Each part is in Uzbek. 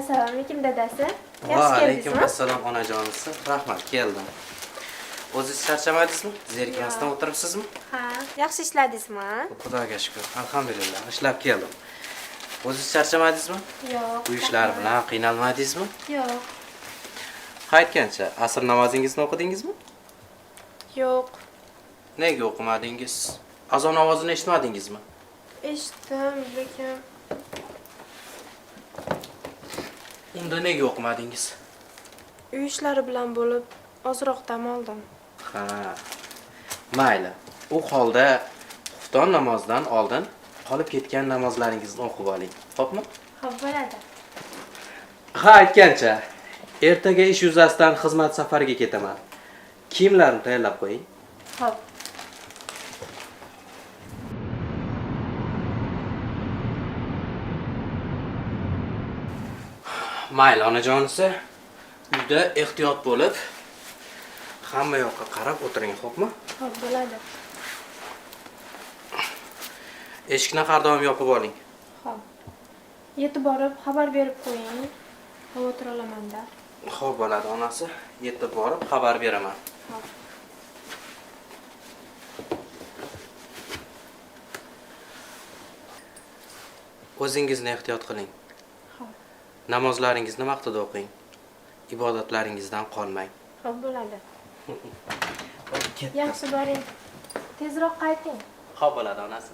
Assalomu alaykum dadasi. Va alaykum assalom onajonisi. Rahmat, keldim. O'zingiz charchamadingizmi? Zerikmasdan o'tiribsizmi? Ha, yaxshi ishladingizmi? Xudoga shukr. Alhamdulillah, ishlab keldim. O'zingiz charchamadingizmi? Yo'q. Bu ishlar bilan qiynalmadingizmi? Yo'q. Qaytgancha asr namozingizni o'qidingizmi? Yo'q. Nega o'qimadingiz? Azon ovozini eshitmadingizmi? Eshitdim, lekin Unda nega o'qimadingiz? uy ishlari bilan bo'lib ozroq dam oldim. Ha. Mayli. U holda xufton namozidan oldin qolib ketgan namozlaringizni o'qib oling. Xo'pmi? Xo'p, bo'ladi. Ha, aytgancha, ertaga ish yuzasidan xizmat safariga ketaman. Kiyimlarni tayyorlab qo'ying. Xo'p. Mayli onajonisi, uyda ehtiyot bo'lib, hamma yoqqa qarab o'tiring, xo'pmi? Xo'p, bo'ladi. Eshikni har doim yopib oling. Xo'p. Yetib borib xabar berib qo'ying. Xavotir olaman-da. Xo'p bo'ladi onasi, yetib borib xabar beraman. Xo'p. O'zingizni ehtiyot qiling. Xo'p. Namozlaringizni vaqtida o'qing. Ibodatlaringizdan qolmang. Xo'p, bo'ladi. Ketdim. Yaxshi boring. Tezroq qayting. Xo'p bo'ladi onasi.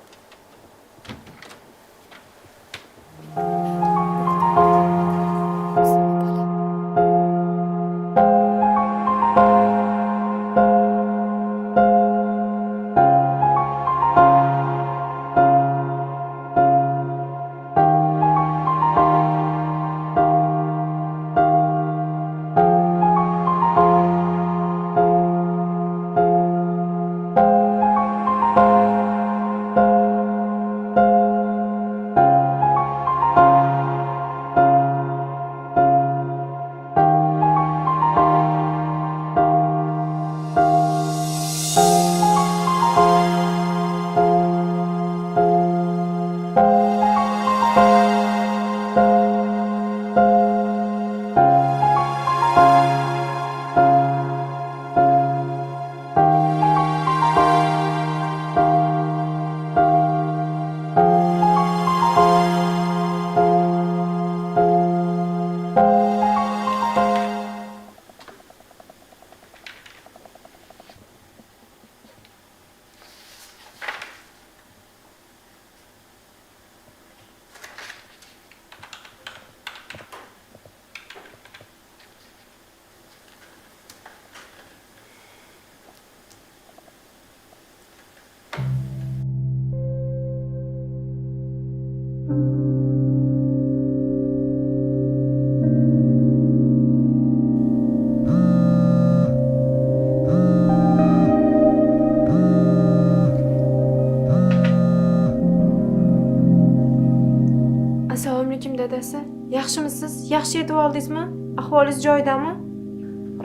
Assalomu alaykum dadasi. Yaxshimisiz? Yaxshi yetib oldingizmi? Ahvolingiz joyidami?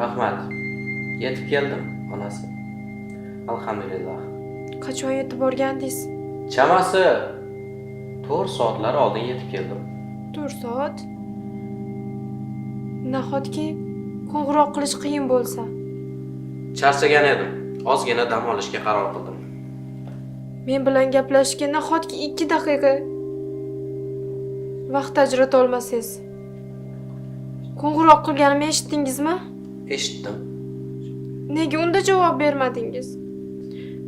Rahmat. Yetib keldim, onasi. Alhamdulillah. Qachon yetib borgandingiz? Chamasi 4 soatlar oldin yetib keldim. 4 soat. Nahotki qo'ng'iroq qilish qiyin bo'lsa? Charchagan edim. Ozgina dam olishga qaror qildim. Men bilan gaplashishga nahotki 2 daqiqa vaqt ajrata olmasangiz. Qo'ng'iroq qilganimni eshitdingizmi? Eshitdim. Nega unda javob bermadingiz?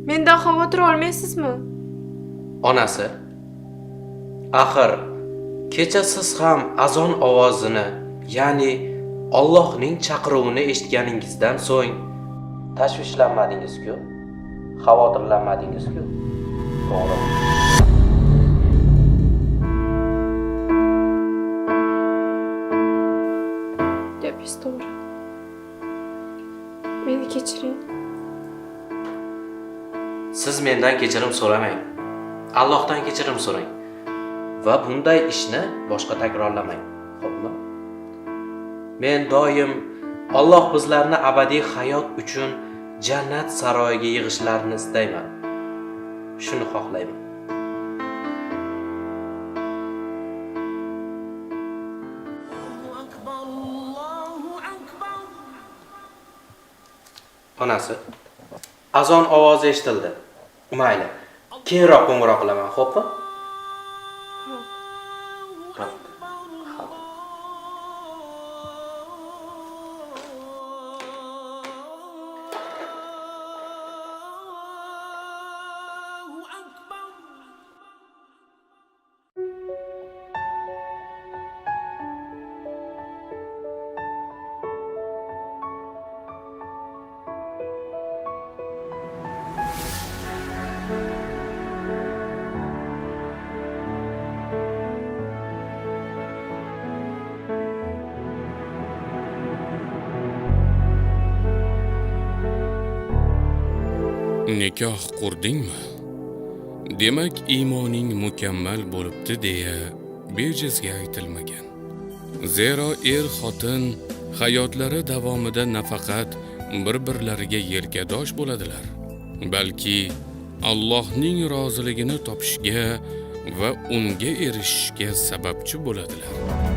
Mendan xavotir olmaysizmi? Onasi, axir kecha siz ham azon ovozini, ya'ni Allohning chaqiruvini eshitganingizdan so'ng tashvishlanmadingiz-ku, xavotirlanmadingiz-ku. To'g'ri. Gapingiz to'g'ri. Meni kechiring. Siz mendan kechirim so'ramang. Allohdan kechirim so'rang. Va bunday ishni boshqa takrorlamang. Xo'pmi? Men doim Alloh bizlarni abadiy hayot uchun jannat saroyiga yig'ishlarini istayman. Shuni xohlayman. Onasi. Azon ovozi eshitildi. Mayli. Keyinroq qo'ng'iroq qilaman, xo'pmi? Xo'p. Nikoh qurdingmi? Demak, iymoning mukammal bo'libdi deya bejizga aytilmagan. Zero xotin hayotlari davomida nafaqat bir-birlariga yelkadosh bo'ladilar, balki Allohning roziligini topishga va unga erishishga sababchi bo'ladilar.